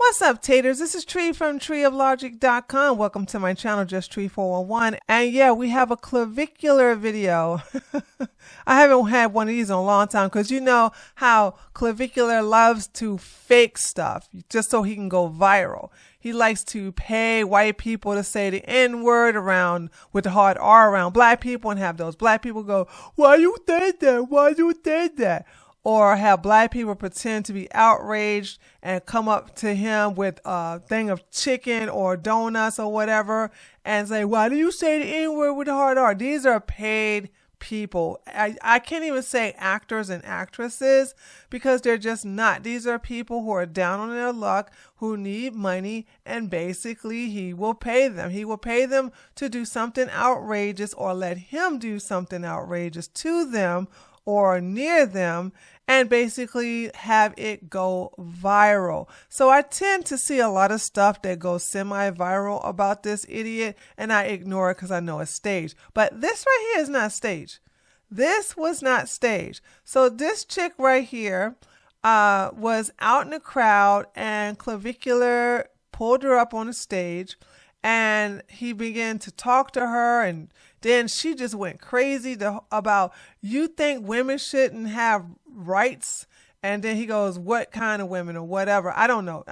What's up, taters? This is Tree from treeoflogic.com. Welcome to my channel, Just Tree 411. And yeah, we have a clavicular video. I haven't had one of these in a long time because you know how clavicular loves to fake stuff just so he can go viral. He likes to pay white people to say the N-word around with the hard R around black people and have those black people go, "Why you did that? Why you did that?" Or have black people pretend to be outraged and come up to him with a thing of chicken or donuts or whatever and say, "Why do you say the N-word with the hard R?" These are paid people. I can't even say actors and actresses because they're just not. These are people who are down on their luck, who need money, and basically he will pay them. He will pay them to do something outrageous or let him do something outrageous to them or near them and basically have it go viral. So I tend to see a lot of stuff that goes semi-viral about this idiot and I ignore it because I know it's staged. But this right here is not staged. This was not staged. So this chick right here was out in the crowd and Clavicular pulled her up on the stage and he began to talk to her, and then she just went crazy about, "You think women shouldn't have rights?" And then he goes, "What kind of women?" or whatever. I don't know.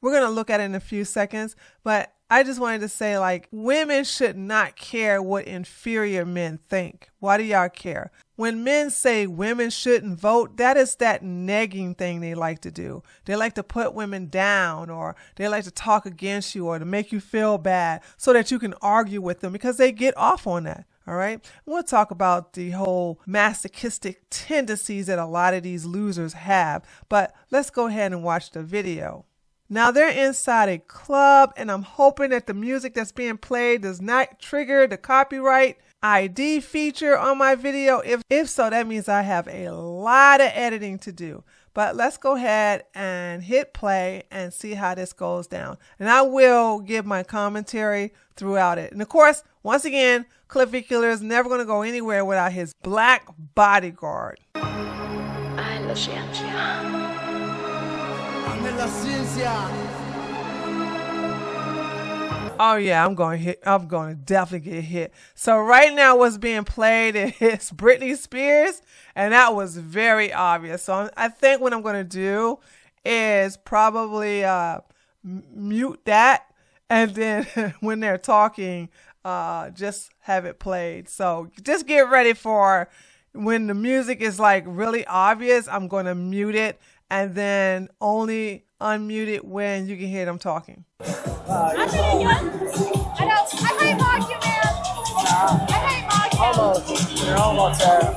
We're going to look at it in a few seconds, but I just wanted to say, like, women should not care what inferior men think. Why do y'all care? When men say women shouldn't vote, that is that negging thing they like to do. They like to put women down, or they like to talk against you, or to make you feel bad so that you can argue with them because they get off on that. All right. We'll talk about the whole masochistic tendencies that a lot of these losers have, but let's go ahead and watch the video. Now they're inside a club and I'm hoping that the music that's being played does not trigger the copyright ID feature on my video. If so, that means I have a lot of editing to do. But let's go ahead and hit play and see how this goes down. And I will give my commentary throughout it. And of course, once again, Clavicular is never going to go anywhere without his black bodyguard. Oh yeah, I'm going to definitely get hit. So right now what's being played is Britney Spears, and that was very obvious. So I think what I'm going to do is probably mute that, and then when they're talking, just have it played. So just get ready for when the music is like really obvious, I'm going to mute it and then only unmute it when you can hear them talking. I hate mock you, man. I hate mock you. Almost. You're almost there.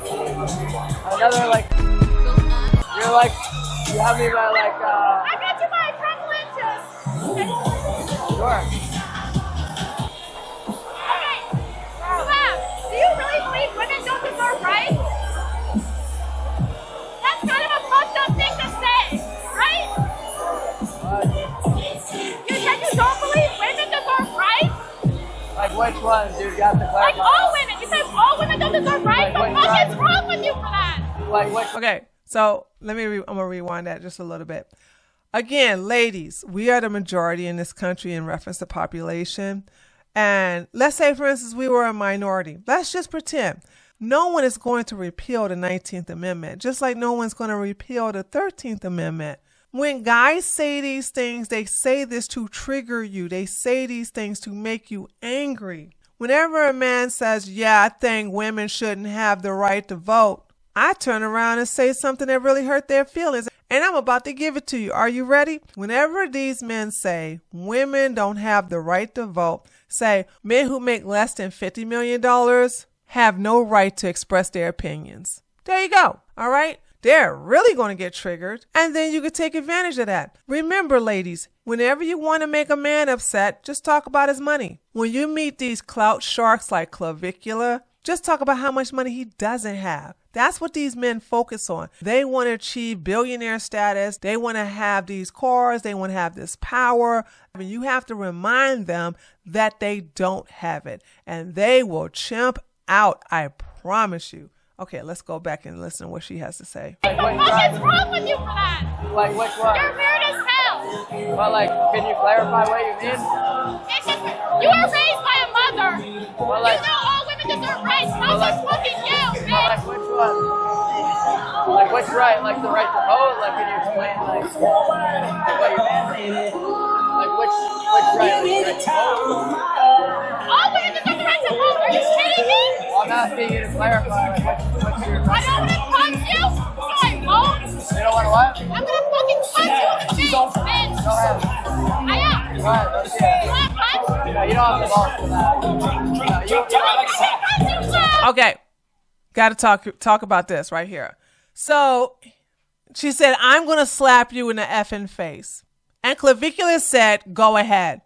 Another, like, you're like, you have me by, like, I got you by a couple inches. Sure. Okay. Do you really believe women don't deserve rights? That's kind of a fucked up thing to say, right? You said you don't believe women deserve rights? Like which one, dude? Got the Like all women. You said all women don't deserve rights? Like What the fuck is wrong with you for that? Like which? Okay, so I'm going to rewind that just a little bit. Again, ladies, we are the majority in this country in reference to population. And let's say, for instance, we were a minority. Let's just pretend. No one is going to repeal the 19th Amendment, just like no one's going to repeal the 13th Amendment. When guys say these things, they say this to trigger you. They say these things to make you angry. Whenever a man says, "Yeah, I think women shouldn't have the right to vote," I turn around and say something that really hurt their feelings. And I'm about to give it to you. Are you ready? Whenever these men say women don't have the right to vote, say men who make less than $50 million have no right to express their opinions. There you go. All right. They're really going to get triggered, and then you could take advantage of that. Remember, ladies, whenever you want to make a man upset, just talk about his money. When you meet these clout sharks like Clavicular, just talk about how much money he doesn't have. That's what these men focus on. They want to achieve billionaire status. They want to have these cars. They want to have this power. I mean, you have to remind them that they don't have it, and they will chimp out. I promise you. Okay, let's go back and listen to what she has to say. What the fuck is wrong with you for that? Like which one? You're weird as hell. But like, can you clarify what you mean? It's just, you were raised by a mother. Well, like, you know all women deserve rights. Not just fucking you, but bitch. like, which one? Like, which right? Like the right to vote? Like, can you explain like what you mean? Like, which right? Like, the right to vote? All women deserve the right to vote. Are you kidding me? Well, I'm asking you to clarify. Like, what's your I don't want to punch you, so I won't. You don't want to what? I'm gonna fucking punch you in the face, bitch. Go ahead. I am. Go ahead. Let's see it. You want to punch? No, you don't have the balls for that. No, you don't. Okay, got to talk about this right here. So she said, I'm going to slap you in the effing face. And Clavicular said, go ahead.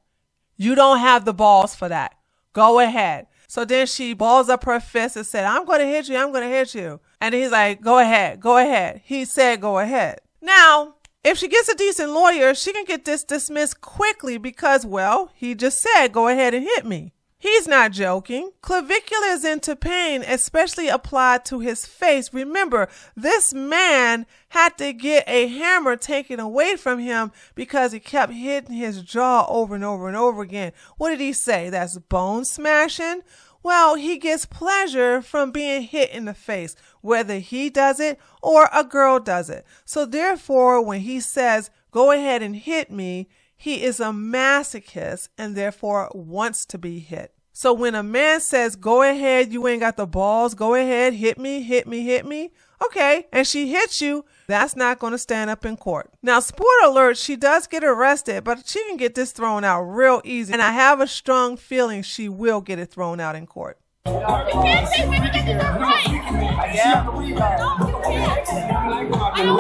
You don't have the balls for that. Go ahead. So then she balls up her fist and said, I'm going to hit you. I'm going to hit you. And he's like, go ahead. Go ahead. He said, go ahead. Now, if she gets a decent lawyer, she can get this dismissed quickly because, well, he just said, go ahead and hit me. He's not joking. Clavicular is into pain, especially applied to his face. Remember, this man had to get a hammer taken away from him because he kept hitting his jaw over and over and over again. What did he say? That's bone smashing? Well, he gets pleasure from being hit in the face, whether he does it or a girl does it. So therefore, when he says, go ahead and hit me, he is a masochist and therefore wants to be hit. So when a man says, go ahead, you ain't got the balls, go ahead, hit me, hit me, hit me. Okay, and she hits you, that's not going to stand up in court. Now, spoiler alert, she does get arrested, but she can get this thrown out real easy. And I have a strong feeling she will get it thrown out in court. You can't say women get their rights. Yeah. No, you can't. I don't.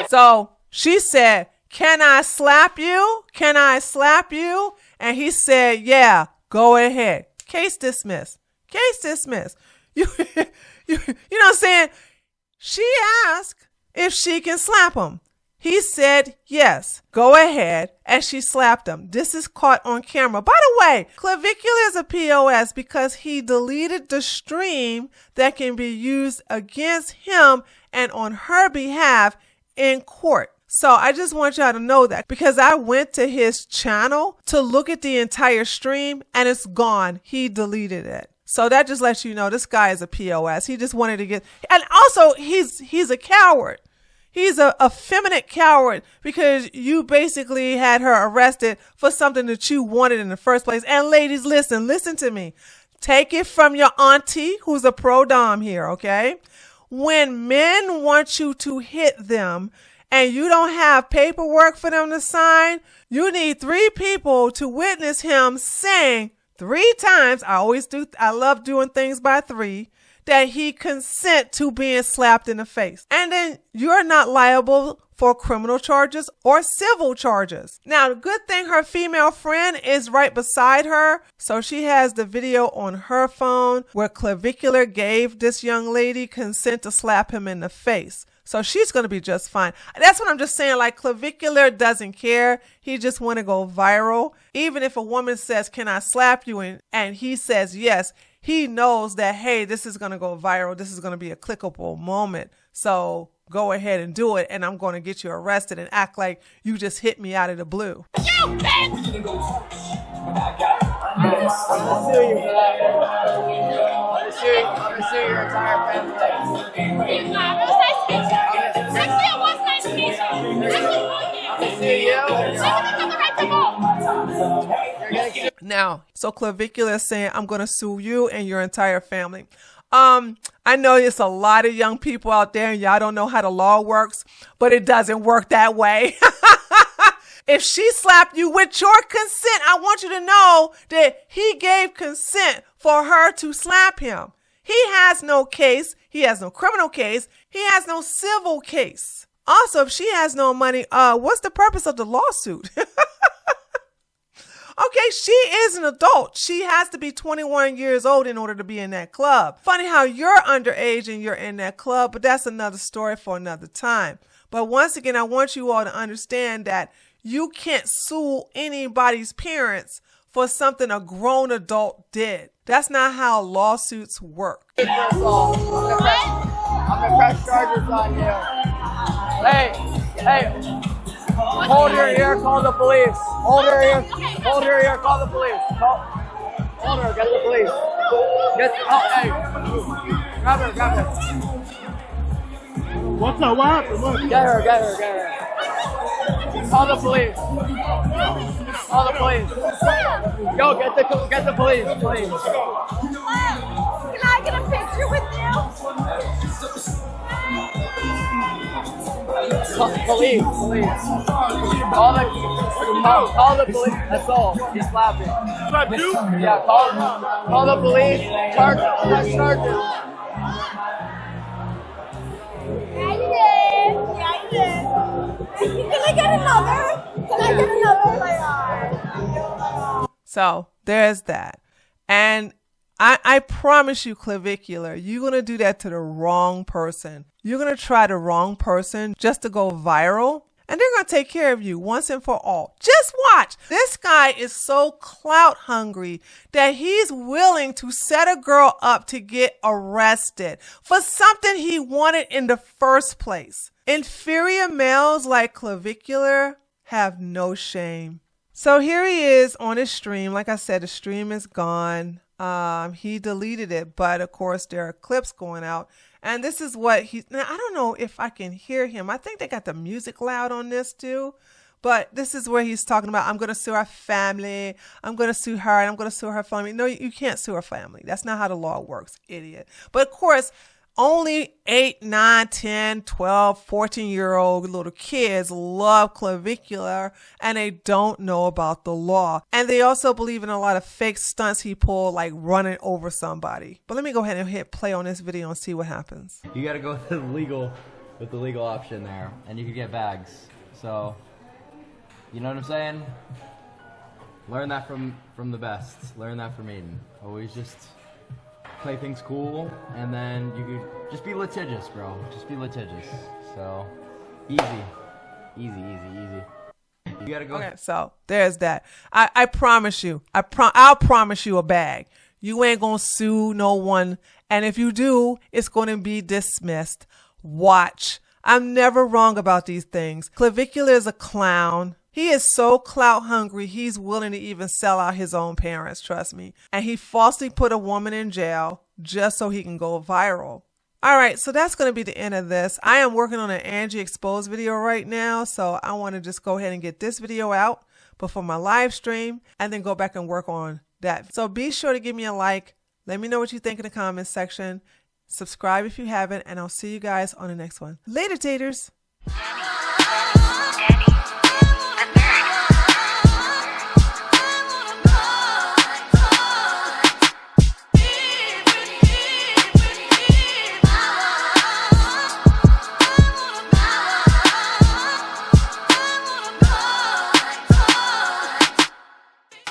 So she said, can I slap you? Can I slap you? And he said, yeah, go ahead. Case dismissed. Case dismissed. You know what I'm saying? She asked if she can slap him. He said, yes, go ahead. And she slapped him. This is caught on camera. By the way, Clavicular is a POS because he deleted the stream that can be used against him and on her behalf in court. So I just want y'all to know that because I went to his channel to look at the entire stream and it's gone. He deleted it. So that just lets you know this guy is a POS. He just wanted to get, and also he's a coward. He's a effeminate coward because you basically had her arrested for something that you wanted in the first place. And ladies, listen to me. Take it from your auntie who's a pro-dom here, okay? When men want you to hit them and you don't have paperwork for them to sign, you need 3 people to witness him saying 3 times, I love doing things by 3, that he consent to being slapped in the face. And then you're not liable for criminal charges or civil charges. Now, the good thing her female friend is right beside her. So she has the video on her phone where Clavicular gave this young lady consent to slap him in the face. So she's going to be just fine. That's what I'm just saying. Like, Clavicular doesn't care. He just want to go viral. Even if a woman says, can I slap you? And he says, yes, he knows that, hey, this is going to go viral. This is going to be a clickable moment. So go ahead and do it. And I'm going to get you arrested and act like you just hit me out of the blue. You bitch! I'm gonna sue you for that. I'm gonna sue your entire family. It was nice to meet you. Actually, it was nice to meet you. Actually, I'm gonna sue you. women have the right to vote. You're gonna sue. Now, so Clavicular is saying, I'm going to sue you and your entire family. I know there's a lot of young people out there and y'all don't know how the law works, but it doesn't work that way. If she slapped you with your consent, I want you to know that he gave consent for her to slap him. He has no case. He has no criminal case. He has no civil case. Also, if she has no money, what's the purpose of the lawsuit? Okay, she is an adult. She has to be 21 years old in order to be in that club. Funny how you're underage and you're in that club, but that's another story for another time. But once again, I want you all to understand that you can't sue anybody's parents for something a grown adult did. That's not how lawsuits work. I'm gonna press charges on you. Hey, hey. Hold her ear, call the police. Hold her ear, call the police. Hold her, get the police. Hey. Grab her. What's up? What happened? What? Get her. Call the police. Yo, get the police, please. Can I get a picture with you? Police. Call the police. That's all. He's laughing. Yeah, call the police. Charges. Yeah, you did. Can I get another? So there's that. And I promise you, Clavicular, you're going to do that to the wrong person. You're going to try the wrong person just to go viral, and they're going to take care of you once and for all. Just watch. This guy is so clout hungry that he's willing to set a girl up to get arrested for something he wanted in the first place. Inferior males like Clavicular have no shame. So here he is on his stream. Like I said, the stream is gone. He deleted it, but of course there are clips going out. And this is what now I don't know if I can hear him. I think they got the music loud on this too. But this is where he's talking about, I'm going to sue our family. I'm going to sue her and I'm going to sue her family. No, you can't sue her family. That's not how the law works, idiot. But of course, only 8, 9, 10, 12, 14-year-old little kids love Clavicular and they don't know about the law. And they also believe in a lot of fake stunts he pulled, like running over somebody. But let me go ahead and hit play on this video and see what happens. You gotta go with the legal option there, and you can get bags. So, you know what I'm saying? Learn that from the best. Learn that from Aiden. Always just play things cool, and then you could just be litigious, bro. Just be litigious. So, easy. You gotta go. Okay, so there's that. I promise you. I'll promise you a bag. You ain't gonna sue no one, and if you do, it's gonna be dismissed. Watch. I'm never wrong about these things. Clavicular is a clown. He is so clout hungry, he's willing to even sell out his own parents, trust me. And he falsely put a woman in jail just so he can go viral. All right, so that's going to be the end of this. I am working on an Angie Exposed video right now, so I want to just go ahead and get this video out before my live stream and then go back and work on that. So be sure to give me a like. Let me know what you think in the comments section. Subscribe if you haven't, and I'll see you guys on the next one. Later, taters.